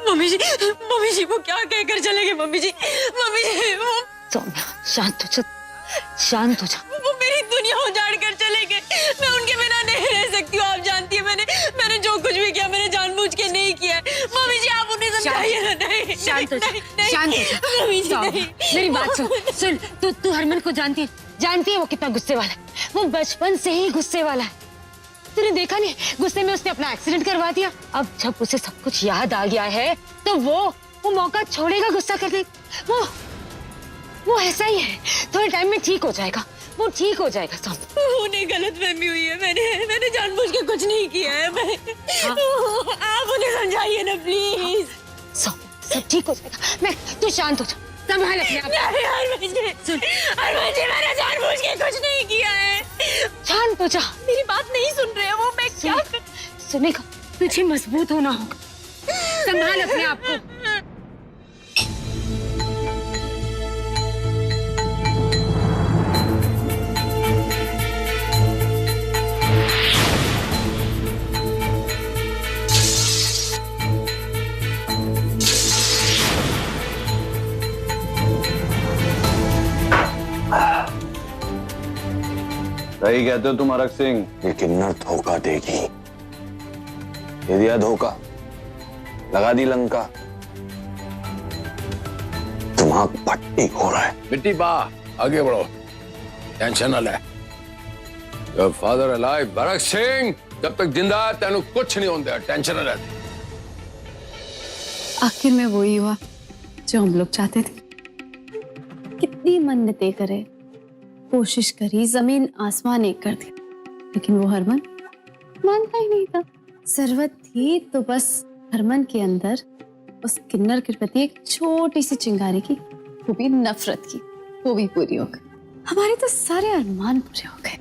Mummy जी वो क्या कहकर चले गए? मम्मी जी वो सौम्या शांत हो जा, शांत हो जा। वो मेरी दुनिया उजाड़ कर चले गए। मैं उनके बिना नहीं रह सकती हूँ। आप जानती है मैंने जो कुछ भी किया मैंने जानबूझ के नहीं किया। मम्मी जी आप उन्हें समझाइए ना। नहीं शांत हो जा, शांत हो जा। मम्मी जी नहीं। मेरी बात सुन। तू हरमन को जानती है वो कितना गुस्से वाला है। वो बचपन से ही गुस्से वाला है। तूने देखा नहीं, गुस्से में उसने अपना एक्सीडेंट करवा दिया। अब जब उसे सब कुछ याद आ गया है तो वो मौका छोड़ेगा गुस्सा करने। वो ऐसा ही है, थोड़े टाइम में ठीक हो जाएगा। वो ठीक हो जाएगा सब। उन्हें गलतफहमी हुई है। मैंने जानबूझ के कुछ नहीं किया है। आप उन्हें समझाइए ना प्लीज। सब ठीक हो जाएगा। तू शांत हो जा, संभाल अपने आप। मैंने जानबूझ के कुछ नहीं किया है। शांत हो जा। मेरी बात नहीं सुन रहे हो। मैं क्या सुनेगा? तुझे मजबूत होना होगा। संभाल अपने आप को। सही कहते हो तुम अरग सिंह। ये किन्नर धोखा देगी। ये दिया धोखा, लगा दी लंका। दिमाग भट्टी हो रहा है। बेटी बा आगे बढ़ो, टेंशन न ले। Your father alive, Bharat Singh जब तक जिंदा है तेनू कुछ नहीं होता, टेंशन न ले। आखिर में वही हुआ जो हम लोग चाहते थे। कितनी मन्नतें करे, कोशिश करी, जमीन आसमान एक कर दिया, लेकिन वो हरमन मानता ही नहीं था। जरूरत थी तो बस हरमन के अंदर उस किन्नर के प्रति एक छोटी सी चिंगारी की, वो भी नफरत की, वो भी पूरी हो गई। हमारे तो सारे अरमान पूरे हो गए।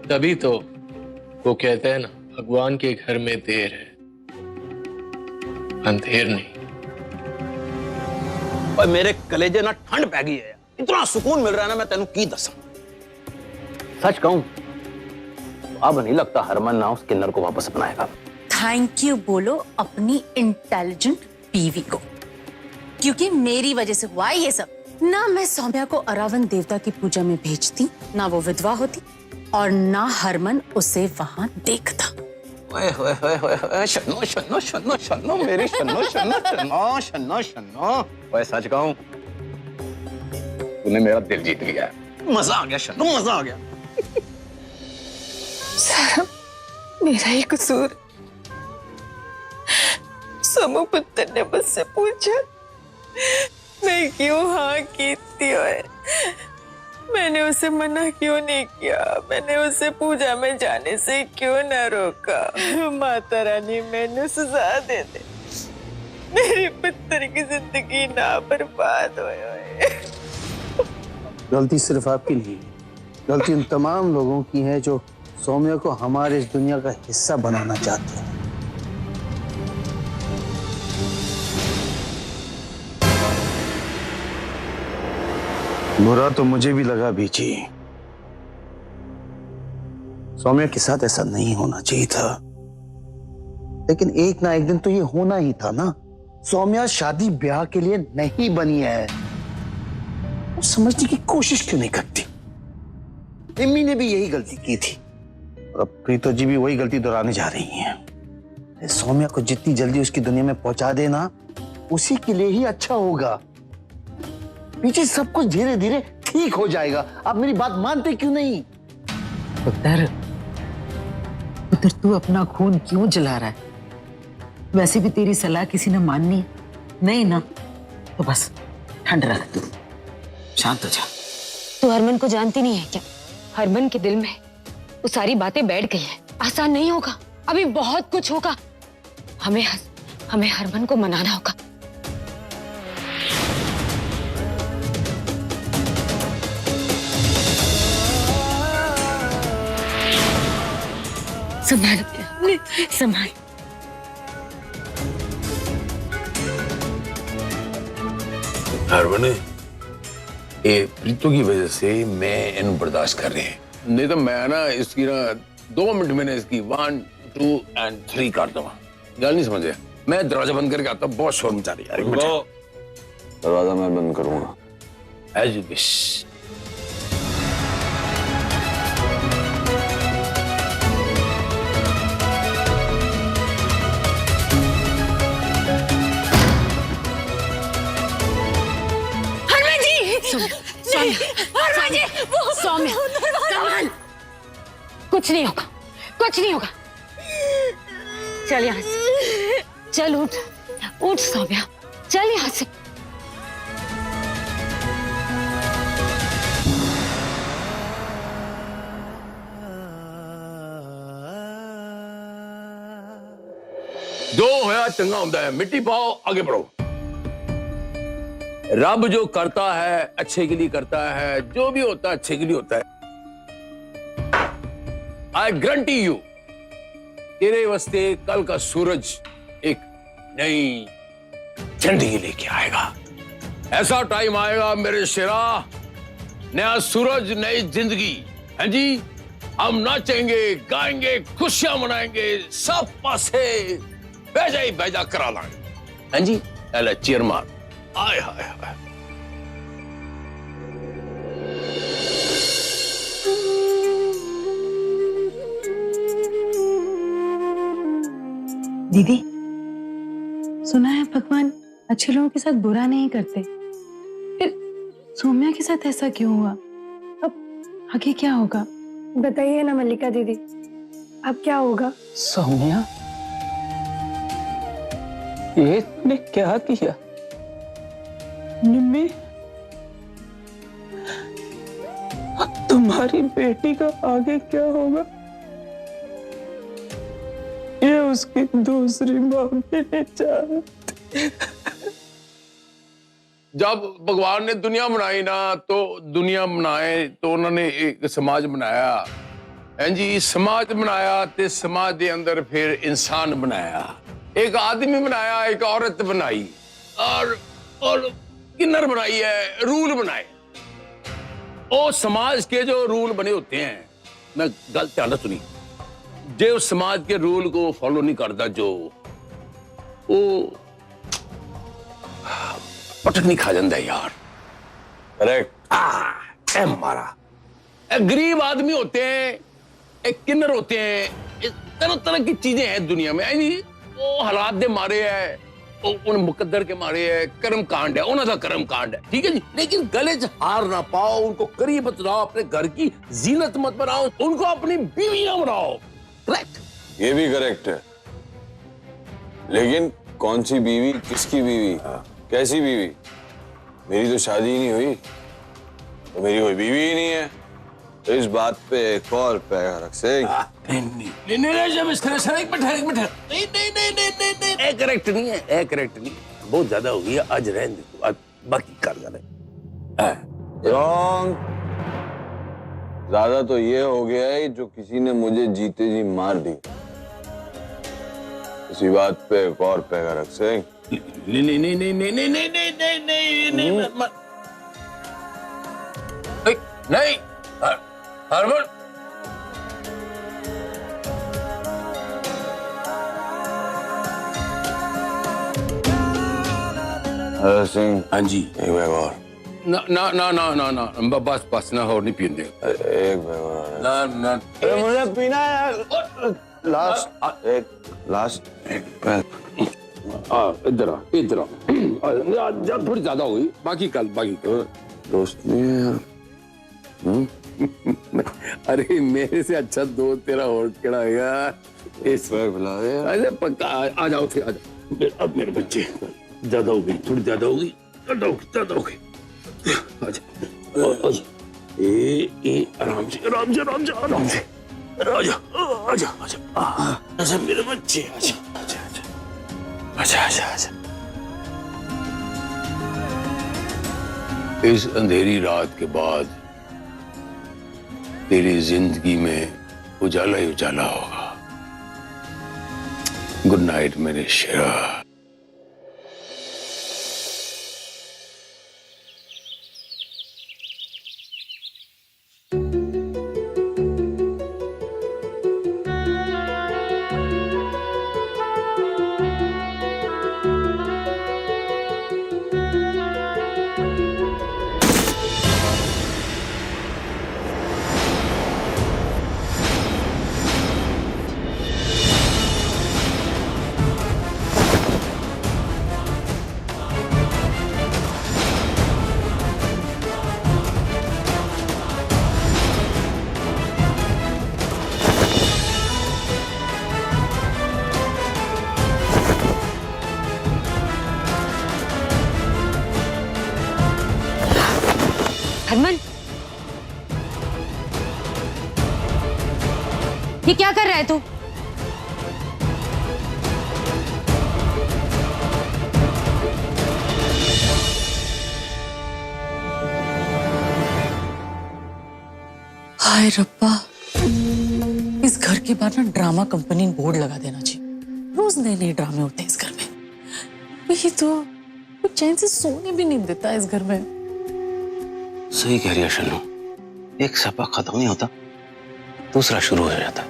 तभी तो वो कहते हैं ना, भगवान के घर में देर है, अंधेर नहीं। और मेरे कलेजे ना ठंड पै गई है। इतना सुकून मिल रहा है ना, मैं तेनू की दसा। सच कहूं अब नहीं लगता हरमन ना उस किन्नर को वापस अपनाएगा। थैंक यू बोलो अपनी इंटेलिजेंट बीवी को, क्योंकि मेरी वजह से हुआ ये सब। ना मैं सौम्या को अरावन देवता की पूजा में भेजती, ना वो विधवा होती, और ना हरमन उसे वहां देखता। ओए होए होए होए होए, शन्नो शन्नो शन्नो शन्नो मेरी शन्नो शन्नो शन्नो शन्नो शन्नो। ओए सच कहूं तूने मेरा दिल जीत लिया है। मजा आ गया शन्नो, मजा आ गया। सारा मेरा ही कसूर। समू पुत्र ने मुझसे पूछा मैं क्यों हाँ की थी, और मैंने उसे मना क्यों नहीं किया, मैंने उसे पूजा में जाने से क्यों न रोका। माता रानी मैंने सजा दे दे, मेरे पुत्र की जिंदगी ना बर्बाद होए। गलती सिर्फ आपकी नहीं, गलती उन तमाम लोगों की है जो सौम्या को हमारे इस दुनिया का हिस्सा बनाना चाहते हैं। बुरा तो मुझे भी लगा बीची। सौम्या के साथ ऐसा नहीं होना चाहिए था, लेकिन एक ना एक दिन तो ये होना ही था ना। सौम्या शादी ब्याह के लिए नहीं बनी है। वो समझने की कोशिश क्यों नहीं करती? निम्मी ने भी यही गलती की थी, और अब प्रीतो जी भी वही गलती दोहराने जा रही हैं। सौम्या को जितनी जल्दी उसकी दुनिया में पहुंचा देना उसी के लिए ही अच्छा होगा। पीछे सब कुछ धीरे धीरे ठीक हो जाएगा। आप मेरी बात मानते क्यों नहीं? पुत्र तू अपना खून क्यों जला रहा है? वैसे भी तेरी सलाह किसी ने माननी नहीं ना, तो बस ठंड रख, तू शांत हो जा। तू हरमन को जानती नहीं है क्या? हरमन के दिल में वो सारी बातें बैठ गई हैं। आसान नहीं होगा, अभी बहुत कुछ होगा। हमें हरमन को मनाना होगा। संभाल संभाल। हरमन, ये प्रीतो की वजह से मैं इन बर्दाश्त कर रहे हैं, नहीं तो मैं ना इसकी ना 2 मिनट में इसकी 1 2 और 3 कर दूंगा। गल नहीं समझे। मैं दरवाजा बंद करके आता हूँ, बहुत शोर मचा रही है यार। एक मिनट। दरवाजा मैं बंद करूंगा। As you wish. Hanuman ji, Saumya, कमाल, कुछ नहीं होगा, कुछ नहीं होगा। चल यहाँ से, चल उठ, उठ सौम्या, चल यहाँ से। जो होया चंगा होता है, मिट्टी पाओ, आगे बढ़ो। रब जो करता है अच्छे के लिए करता है, जो भी होता है अच्छे के लिए होता है। आई गारंटी यू, तेरे वास्ते कल का सूरज एक नई जिंदगी लेके आएगा। ऐसा टाइम आएगा मेरे शेरा, नया सूरज, नई जिंदगी। है जी, हम नाचेंगे, गाएंगे, खुशियां मनाएंगे, सब पासे बेजा ही बेजा करा लाएंगे। हैं जी, एला चीयर मार। आय हाय हाय। दीदी, सुना है भगवान अच्छे लोगों के साथ बुरा नहीं करते, फिर सौम्या के साथ ऐसा क्यों हुआ? अब आगे क्या होगा? बताइए ना मल्लिका दीदी, अब क्या होगा? सौम्या, ये तूने क्या किया? निम्मी, अब तुम्हारी बेटी का आगे क्या होगा? ये उसकी दूसरी माँ भी नहीं चाहती। जब भगवान ने दुनिया बनाई ना, तो दुनिया बनाए तो उन्होंने एक समाज बनाया। हैं जी, समाज बनाया ते समाज के अंदर फिर इंसान बनाया, एक आदमी बनाया, एक औरत बनाई, और किन्नर बनाई है, रूल बनाए। और समाज के जो रूल बने होते हैं, मैं गलत ध्यान सुनी, जो समाज के रूल को फॉलो नहीं करता, जो वो पटक नहीं खा जाता यार। करेक्ट। मारा गरीब आदमी होते हैं, एक किन्नर होते हैं, तरह तरह की चीजें हैं दुनिया में। वो हालात दे मारे है, उन मुकद्दर के मारे है, कर्म कांड है, उन्होंने कर्म कांड है, ठीक है जी। लेकिन गले च हार ना पाओ, उनको करीब मत बनाओ, अपने घर की जीनत मत बनाओ, उनको अपनी बीवी ना बनाओ। करेक्ट, ये भी करेक्ट है, लेकिन कौन सी बीवी, किसकी बीवी, कैसी बीवी? मेरी तो शादी ही नहीं हुई, तो मेरी कोई बीवी ही नहीं है। तो इस बात पे एक और पैगा रख से। करेक्ट नहीं है, करेक्ट नहीं, बहुत ज्यादा हो गया, आज रहने दे, आज बाकी कर जाने। रॉन्ग। ज्यादा तो ये हो गया है जो किसी ने मुझे जीते जी मार दी। इसी बात पे एक और पैगा रख से। नहीं नहीं नहीं नहीं नहीं नहीं नहीं नहीं नहीं नहीं नहीं नहीं, हरमन, सिंह। हाँ जी, एक बैग और। ना ना ना ना ना ना, बस बस ना, और नहीं पीने। एक बैग और। ना ना, मुझे पीना है। लास्ट एक, लास्ट एक बैग। इधर आ, इधर आ, जब थोड़ी ज्यादा हो गई, बाकी कल, बाकी कल। दोस्त नहीं है यार। अरे मेरे से अच्छा दोस्त तेरा और केड़ा है यार। इस बैग बुला दे यार। अरे पक्का, आ जाओ फिर, आ जाओ। अब मेरे बच्चे ज्यादा हो गई, थोड़ी ज्यादा हो गई, ज्यादा हो गई। आजा, ए आराम से, आराम से, आराम से, आराम से। आजा, आजा, आजा, आजा मेरे बच्चे, आजा, आजा, आजा, आजा, आजा, आजा। इस अंधेरी रात के बाद तेरी जिंदगी में उजाला ही उजाला होगा। गुड नाइट मेरे शेरा। ये क्या कर रहा है तू? हाय रब्बा, इस घर के बाहर ना ड्रामा कंपनी बोर्ड लगा देना चाहिए। रोज नए नए ड्रामे होते हैं इस घर में। वही तो कुछ चैन से सोने भी नहीं देता इस घर में। सही कह रही है शन्नू, एक सपा खत्म नहीं होता दूसरा शुरू हो जाता।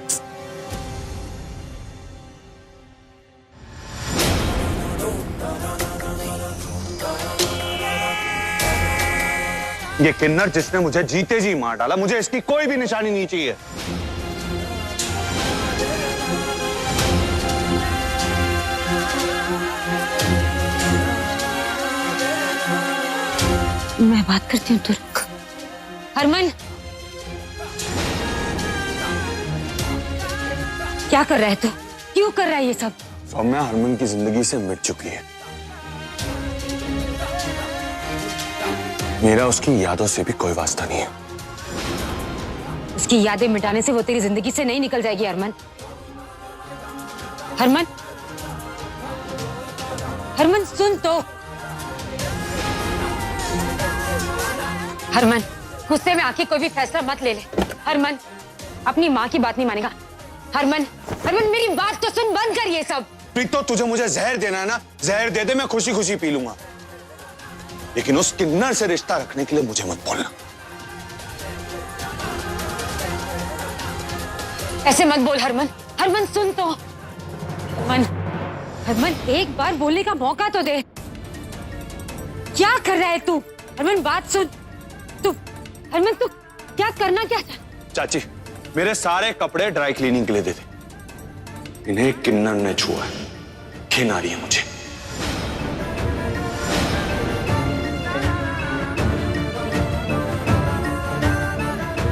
ये किन्नर जिसने मुझे जीते जी मार डाला, मुझे इसकी कोई भी निशानी नहीं चाहिए। मैं बात करती हूँ, तू रुक। हरमन, क्या कर रहा है तू? क्यों कर रहा है ये सब? सौम्या हरमन की जिंदगी से मिट चुकी है। मेरा उसकी यादों से भी कोई वास्ता नहीं है। उसकी यादें मिटाने से वो तेरी जिंदगी से नहीं निकल जाएगी हरमन। हरमन, हरमन सुन तो। हरमन, गुस्से में आके कोई भी फैसला मत ले ले। हरमन, अपनी माँ की बात नहीं मानेगा। हरमन, हरमन मेरी बात तो सुन, बंद कर ये सब। तो तुझे मुझे जहर देना है ना, जहर दे दे, मैं खुशी खुशी पी लूंगा। लेकिन उस किन्नर से रिश्ता रखने के लिए मुझे मत बोलना। ऐसे मत बोल हरमन। हरमन सुन तो। हरमन, हरमन एक बार बोलने का मौका तो दे। क्या कर रहा है तू? हरमन बात सुन। तू हरमन, तू क्या करना क्या चाहता? चाची, मेरे सारे कपड़े ड्राई क्लीनिंग के लिए दे दे। इन्हें किन्नर ने छुआ है, घिन आ रही है मुझे।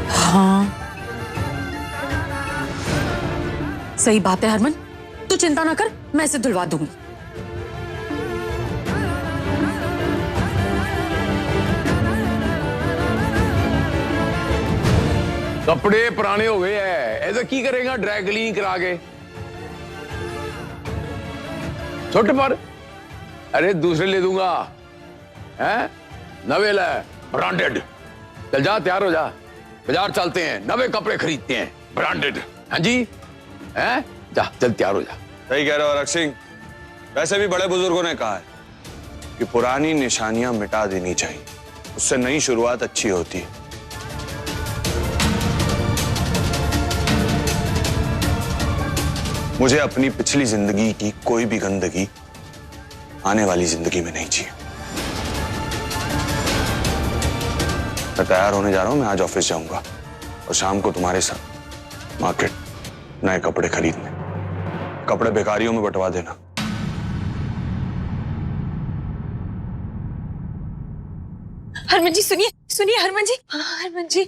हाँ सही बात है हरमन, तू चिंता ना कर, मैं इसे धुलवा दूंगी। कपड़े पुराने हो गए हैं, ऐसा की करेगा ड्राई क्लीनिंग करा के? छोटे पर अरे दूसरे ले दूंगा, हैं? नवे ला, ब्रांडेड। चल जा, तैयार हो जा, बाजार चलते हैं, नवे कपड़े खरीदते हैं, ब्रांडेड। हाँ जी, हैं? जा चल, तैयार हो जा। सही कह रहे हो रख सिंह। वैसे भी बड़े बुजुर्गों ने कहा है कि पुरानी निशानियां मिटा देनी चाहिए, उससे नई शुरुआत अच्छी होती है। मुझे अपनी पिछली जिंदगी की कोई भी गंदगी आने वाली जिंदगी में नहीं चाहिए। मैं तैयार होने जा रहा हूं, मैं आज ऑफिस जाऊंगा और शाम को तुम्हारे साथ मार्केट नए कपड़े खरीदने। कपड़े भिखारियों में बंटवा देना। हरमन जी सुनिए, सुनिए हरमन जी। हाँ, हरमन जी,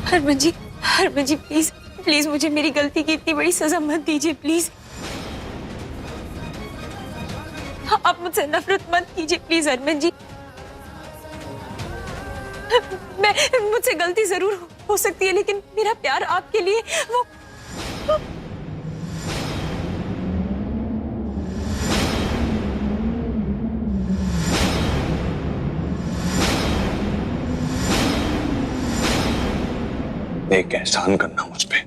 हरमन जी, हरमन जी प्लीज प्लीज मुझे मेरी गलती की इतनी बड़ी सजा मत दीजिए प्लीज। आप मुझसे नफरत मत कीजिए प्लीज हरमन जी। मुझसे गलती जरूर हो सकती है, लेकिन मेरा प्यार आपके लिए वो एक एहसान करना मुझ पे।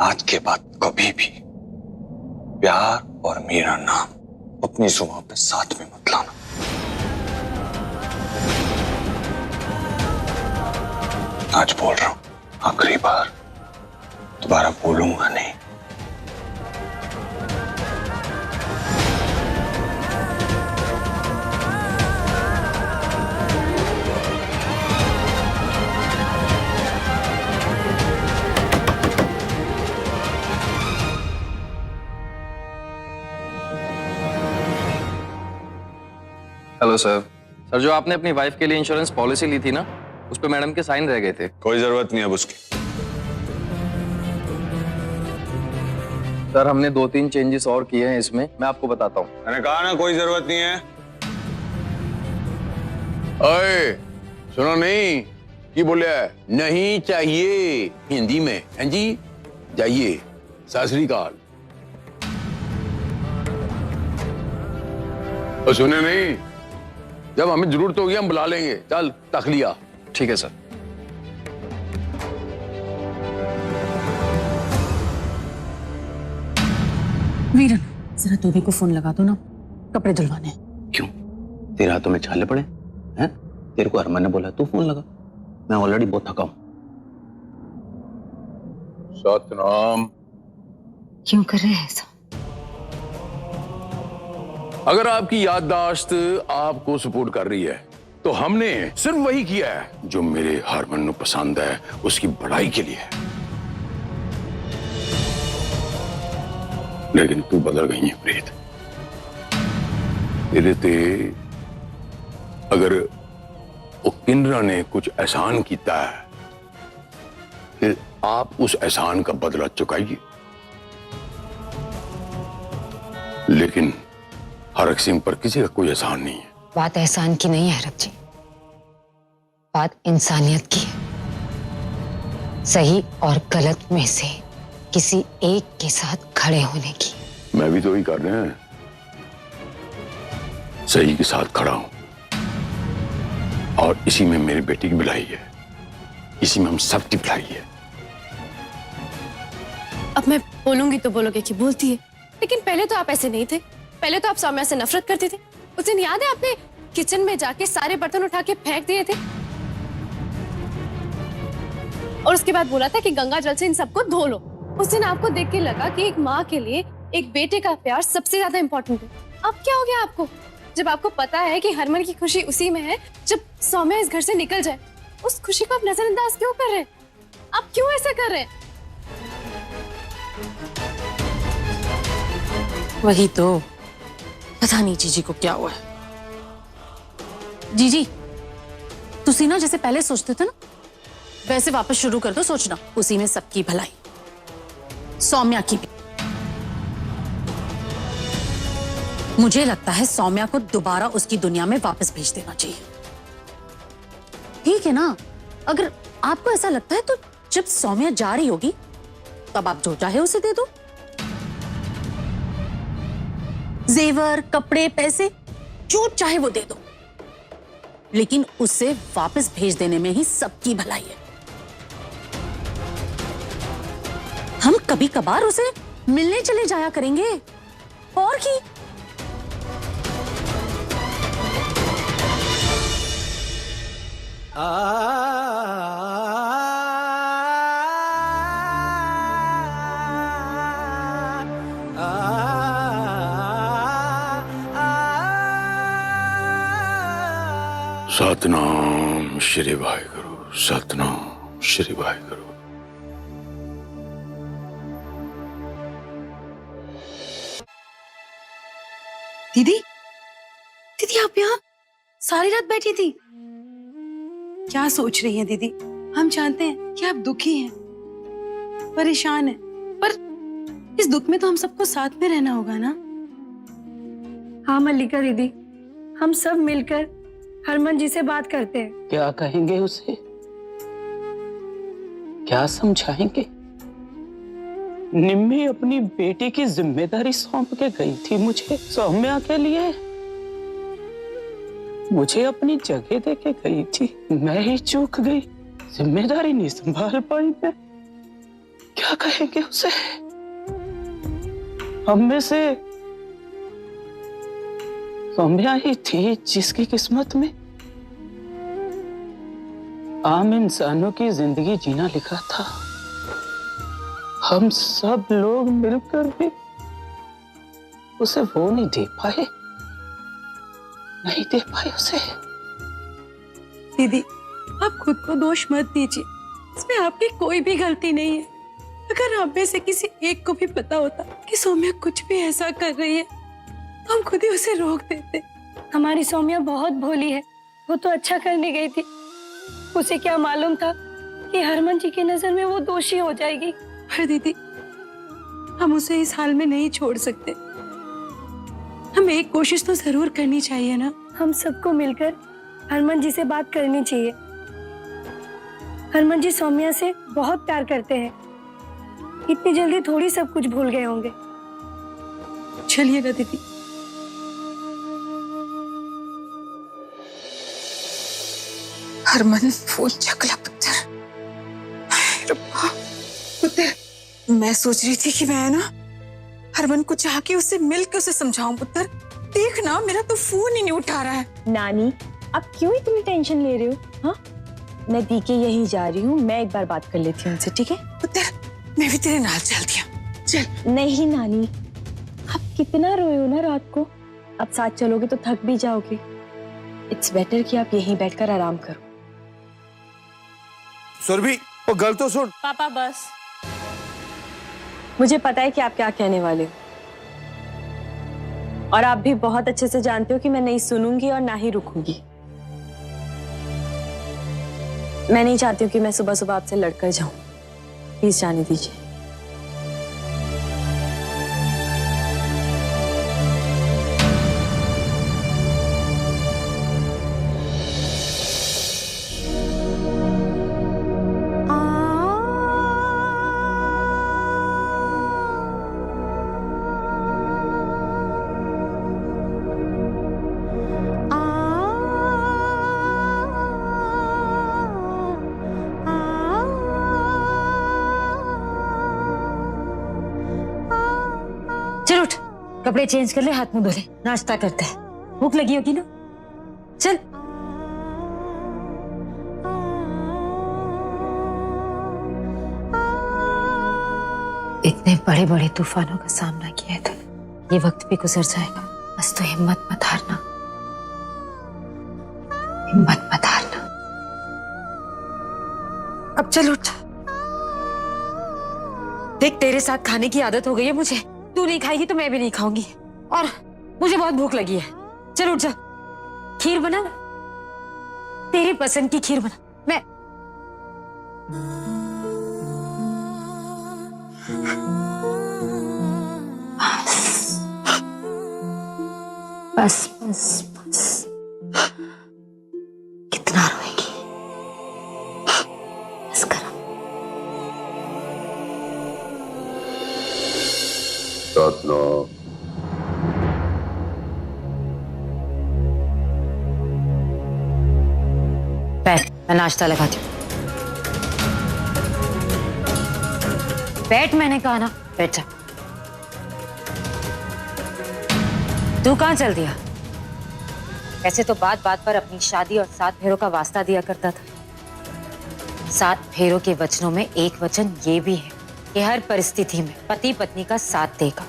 आज के बाद कभी भी प्यार और मेरा नाम अपनी जुबान पे साथ में मत लाना। आज बोल रहा हूं, आखिरी बार, दोबारा बोलूंगा नहीं। Hello sir. सर जो आपने अपनी वाइफ के लिए इंश्योरेंस पॉलिसी ली थी ना, उस पे मैडम के साइन रह गए थे। कोई जरूरत नहीं है अब उसकी। सर हमने 2-3 चेंजेस और किए हैं इसमें, मैं आपको बताता हूँ। मैंने कहा ना कोई जरूरत नहीं है। ओए सुनो नहीं, की बोले नहीं चाहिए हिंदी में, हैं जी? जाइए, सत श्री अकाल। और सुने नहीं, जब हमें जरूरत होगी हम बुला लेंगे। चल तखलिया। ठीक है सर। वीरन, जरा तोबी को फोन लगा दो ना, कपड़े धुलवाने हैं। क्यों, तेरे हाथों में छाले पड़े हैं? तेरे को हरमन ने बोला तू फोन लगा। मैं ऑलरेडी बहुत थका हूं। सतनाम। क्यों कर रहे हैं ऐसा? अगर आपकी याददाश्त आपको सपोर्ट कर रही है तो हमने सिर्फ वही किया है जो मेरे हरमन को पसंद है, उसकी बढ़ाई के लिए। लेकिन तू बदल गई है प्रीत। तेरे ते अगर वो किन्नरा ने कुछ एहसान किया है, फिर आप उस एहसान का बदला चुकाइए। लेकिन हरक सिंह पर किसी का कोई एहसान नहीं है। बात एहसान की नहीं है हरक जी, बात इंसानियत की है। सही और गलत में से किसी एक के साथ खड़े होने की। मैं भी तो ही कर रहे हैं, सही के साथ खड़ा हूं। और इसी में मेरी बेटी की भलाई है, इसी में हम सबकी भलाई है। अब मैं बोलूंगी तो बोलोगे कि बोलती है, लेकिन पहले तो आप ऐसे नहीं थे। पहले तो आप सौम्या से नफरत करते थे। उस दिन याद है आपने किचन में जाके सारे बर्तन उठा के फेंक दिए थे, और उसके बाद बोला था कि गंगा जल से इन सबको धो लो। उस दिन आपको देख के लगा कि एक माँ के लिए एक बेटे का प्यार सबसे ज्यादा इंपॉर्टेंट है। अब क्या हो गया आपको, जब आपको पता है कि हरमन की खुशी उसी में है जब सौम्या इस घर से निकल जाए, उस खुशी को आप नजरअंदाज क्यों कर रहे हैं? आप क्यों ऐसा कर रहे हैं? वही तो पता नहीं जीजी को क्या हुआ है। जीजी, तुसी ना जैसे पहले सोचते थे ना, वैसे वापस शुरू कर दो सोचना। उसी में सबकी भलाई, सौम्या की भी। मुझे लगता है सौम्या को दोबारा उसकी दुनिया में वापस भेज देना चाहिए। ठीक है ना? अगर आपको ऐसा लगता है तो जब सौम्या जा रही होगी तब आप जो चाहे उसे दे दो। जेवर, कपड़े, पैसे, जो चाहे वो दे दो, लेकिन उसे वापस भेज देने में ही सबकी भलाई है। हम कभी कभार उसे मिलने चले जाया करेंगे, और की। सतनाम श्री वाहिगुरु, सतनाम श्री वाहिगुरु। दीदी, दीदी आप यहाँ सारी रात बैठी थी? क्या सोच रही हैं दीदी? हम जानते हैं कि आप दुखी हैं, परेशान हैं, पर इस दुख में तो हम सबको साथ में रहना होगा ना? हाँ मल्लिका दीदी, हम सब मिलकर हरमन जी से बात करते हैं। क्या कहेंगे उसे? क्या समझाएंगे? निम्मी अपनी बेटी की जिम्मेदारी सौंप के गई थी मुझे, सौम्या के लिए। मुझे अपनी जगह दे के गई थी, मैं ही चूक गई, जिम्मेदारी नहीं संभाल पाई मैं। क्या कहेंगे उसे? हम में से सौम्या ही थी जिसकी किस्मत में आम इंसानों की जिंदगी जीना लिखा था। हम सब लोग मिलकर भी उसे वो नहीं दे पाए, नहीं दे पाए उसे। दीदी, आप खुद को दोष मत दीजिए, इसमें आपकी कोई भी गलती नहीं है। अगर आप में से किसी एक को भी पता होता कि सौम्या कुछ भी ऐसा कर रही है, हम खुद ही उसे रोक देते। हमारी सौम्या बहुत भोली है, वो तो अच्छा करने गई थी। उसे क्या मालूम था कि हरमन जी की नजर में वो दोषी हो जाएगी। पर दीदी, हम उसे इस हाल में नहीं छोड़ सकते। हमें एक कोशिश तो जरूर करनी चाहिए ना? हम सबको मिलकर हरमन जी से बात करनी चाहिए। हरमन जी सौम्या से बहुत प्यार करते हैं। इतनी जल्दी थोड़ी सब कुछ भूल गए होंगे। चलिए ना दीदी। हरमन फोन चकला पुत्र। पुत्र मैं सोच रही थी कि मैं ना हरमन को चाह के उससे मिल के उसे समझाऊं। पुत्र देख ना, मेरा तो फोन ही नहीं उठा रहा है। नानी अब क्यों इतनी टेंशन ले रहे हो? हाँ मैं दी के यही जा रही हूँ, मैं एक बार बात कर लेती हूँ उनसे, ठीक है? पुत्र मैं भी तेरे नाल चलती हूँ। चल। नहीं नानी, आप कितना रोए हो ना रात को, अब साथ चलोगे तो थक भी जाओगे। इट्स बेटर कि आप यहीं बैठकर आराम करो। सुरभि वो गल तो सुन। पापा बस, मुझे पता है कि आप क्या कहने वाले हो और आप भी बहुत अच्छे से जानते हो कि मैं नहीं सुनूंगी और ना ही रुकूंगी। मैं नहीं चाहती हूँ कि मैं सुबह सुबह आपसे लड़कर जाऊं। प्लीज जाने दीजिए। चल उठ, कपड़े चेंज कर ले, हाथ मुंह धो ले, नाश्ता करते हैं। भूख लगी होगी ना, चल। इतने बड़े बड़े तूफानों का सामना किया है तूने, ये वक्त भी गुजर जाएगा। बस तो हिम्मत मत हारना, हिम्मत मत हारना। अब चल उठ। देख तेरे साथ खाने की आदत हो गई है मुझे, तू नहीं खाएगी तो मैं भी नहीं खाऊंगी, और मुझे बहुत भूख लगी है। चल उठ जा, खीर बना, तेरी पसंद की खीर बना। मैं बस बस बस, कितना रोएगी, बस करो। बैठ, मैं नाश्ता लगाती हूँ। बैठ, मैंने कहा ना, बैठ जा। तू कहाँ चल दिया? वैसे तो बात बात पर अपनी शादी और 7 फेरों का वास्ता दिया करता था। 7 फेरों के वचनों में एक वचन ये भी है कि हर परिस्थिति में पति पत्नी का साथ देगा।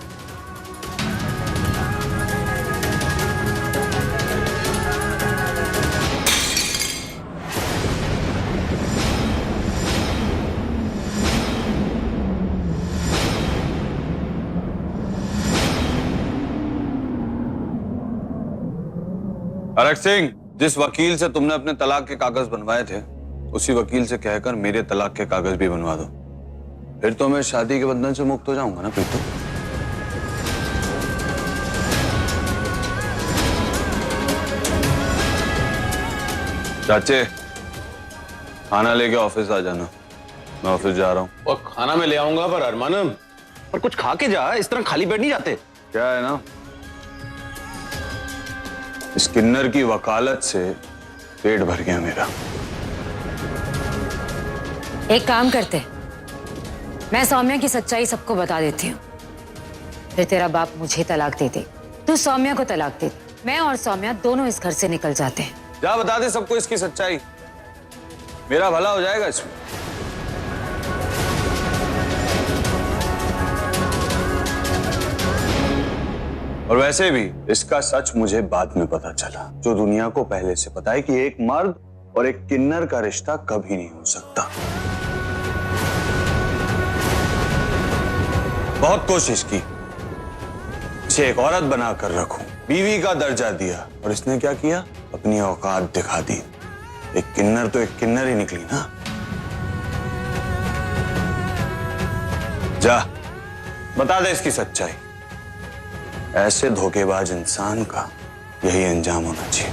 अरक सिंह, जिस वकील से तुमने अपने तलाक के कागज बनवाए थे, उसी वकील से कहकर मेरे तलाक के कागज भी बनवा दो। फिर तो मैं शादी के बंधन से मुक्त हो जाऊंगा ना प्रीतम। चाचे, खाना लेके ऑफिस आ जाना, मैं ऑफिस जा रहा हूँ। और खाना मैं ले आऊंगा, पर अरमान पर कुछ खा के जा, इस तरह खाली बैठ नहीं जाते। क्या है ना, इस किन्नर की वकालत से पेट भर गया मेरा। एक काम करते, मैं सौम्या की सच्चाई सबको बता देती हूँ, फिर तेरा बाप मुझे तलाक दे दे, तू सौम्या को तलाक दे, मैं और सौम्या दोनों इस घर से निकल जाते हैं। जा बता दे सबको इसकी सच्चाई, मेरा भला हो जाएगा इसमें। और वैसे भी इसका सच मुझे बाद में पता चला, जो दुनिया को पहले से पता है कि एक मर्द और एक किन्नर का रिश्ता कभी नहीं हो सकता। बहुत कोशिश की इसे एक औरत बनाकर रखूं, बीवी का दर्जा दिया, और इसने क्या किया, अपनी औकात दिखा दी। एक किन्नर तो एक किन्नर ही निकली ना। जा बता दे इसकी सच्चाई। ऐसे धोखेबाज इंसान का यही अंजाम होना चाहिए।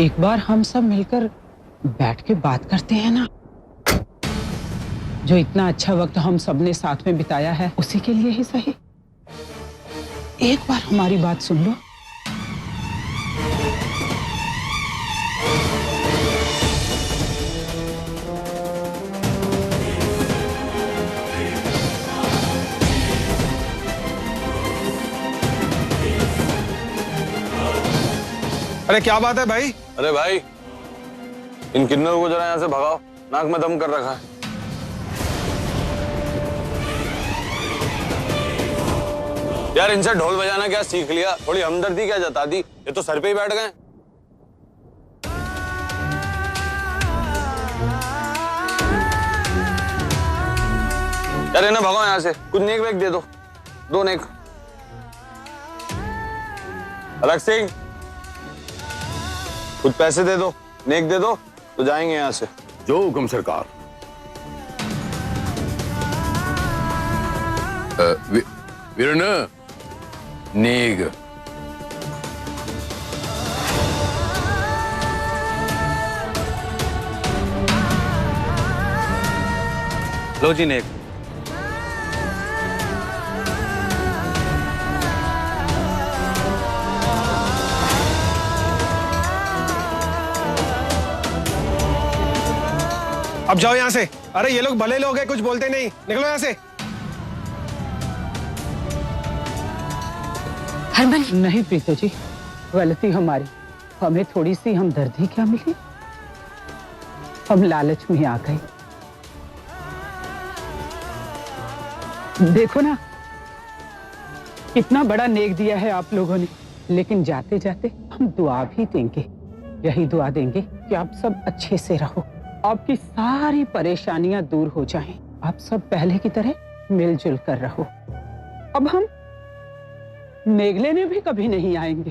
एक बार हम सब मिलकर बैठ के बात करते हैं ना। जो इतना अच्छा वक्त हम सबने साथ में बिताया है उसी के लिए ही सही। एक बार हमारी बात सुन लो। अरे क्या बात है भाई? अरे भाई, इन किन्नरों को जरा यहाँ से भगाओ, नाक में दम कर रखा है। यार इनसे ढोल बजाना क्या सीख लिया, थोड़ी हमदर्दी क्या जता दी, ये तो सर पे ही बैठ गए। यार इन्हें भगाओ यहाँ से, कुछ नेक वेक दे दो, 2 नेक। अलग सिंह, कुछ पैसे दे दो, नेक दे दो तो जाएंगे यहाँ से। जो हुक्म सरकार। वीरन नेग। लो जी नेक। अब जाओ यहाँ से। अरे ये लोग भले लोग हैं, कुछ बोलते नहीं, निकलो यहाँ से। हरमन। नहीं प्रीतो जी, गलती हमारी। हमें थोड़ी सी हमदर्दी क्या मिली, हम लालच में आ गए। देखो ना कितना बड़ा नेक दिया है आप लोगों ने, लेकिन जाते जाते हम दुआ भी देंगे, यही दुआ देंगे कि आप सब अच्छे से रहो, आपकी सारी परेशानियां दूर हो जाएं, आप सब पहले की तरह मिलजुल कर रहो। अब हम नेक लेने भी कभी नहीं आएंगे।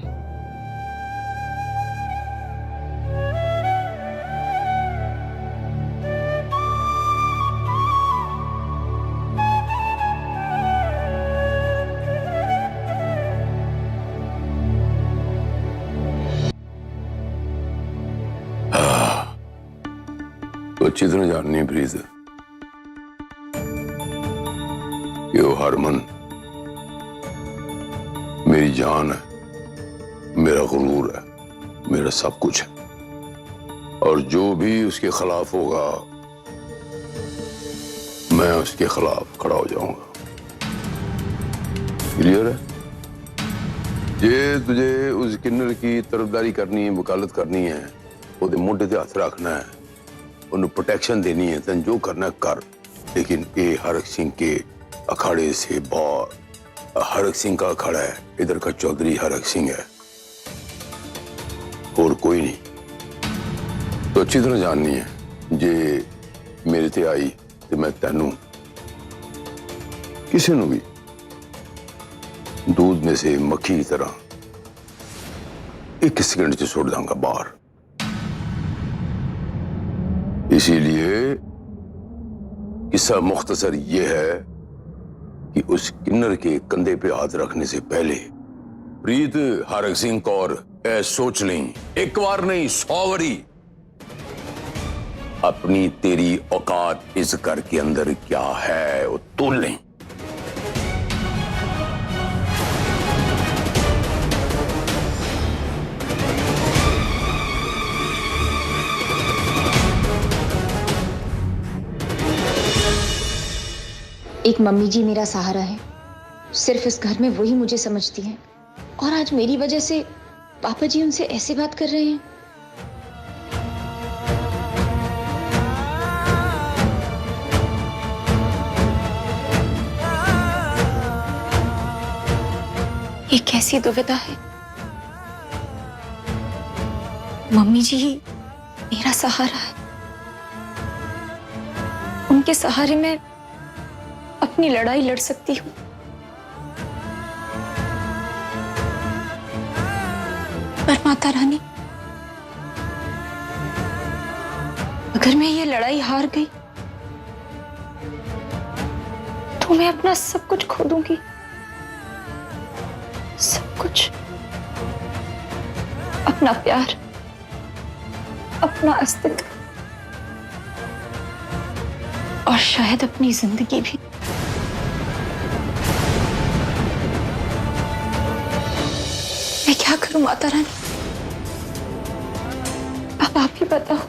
तो अच्छी तरह जाननी है प्रीत कि वो हरमन मेरी जान है, मेरा गुरूर है, मेरा सब कुछ है, और जो भी उसके खिलाफ होगा मैं उसके खिलाफ खड़ा हो जाऊंगा। क्लियर है? ये तुझे उस किन्नर की तरफदारी करनी है, वकालत करनी है, वो मोटे से हाथ रखना है, उन्हें प्रोटेक्शन देनी है, तन जो करना कर, लेकिन ये हरक सिंह के अखाड़े से बाहर, हरक सिंह का अखाड़ा है, इधर का चौधरी हरक सिंह है और कोई नहीं। तो अच्छी तरह जाननी है, जे मेरे ते आई तो मैं तेनू किसी ਨੂੰ भी दूध में से मक्खी की तरह 1 सेकंड से छोड़ दूंगा बाहर। इसीलिए किस्सा मुख्तसर ये है कि उस किन्नर के कंधे पे हाथ रखने से पहले प्रीत हरक सिंह कौर सोच लें, एक बार नहीं 100 बारी, अपनी तेरी औकात इस घर के अंदर क्या है वो तोल लें। एक मम्मी जी मेरा सहारा है, सिर्फ इस घर में वही मुझे समझती हैं, और आज मेरी वजह से पापा जी उनसे ऐसे बात कर रहे हैं। ये कैसी दुविधा है। मम्मी जी ही मेरा सहारा है, उनके सहारे में अपनी लड़ाई लड़ सकती हूँ। पर माता रानी, अगर मैं ये लड़ाई हार गई तो मैं अपना सब कुछ खो दूंगी, सब कुछ। अपना प्यार, अपना अस्तित्व और शायद अपनी जिंदगी भी। मैं क्या करूं माता रानी, अब आप ही बताओ।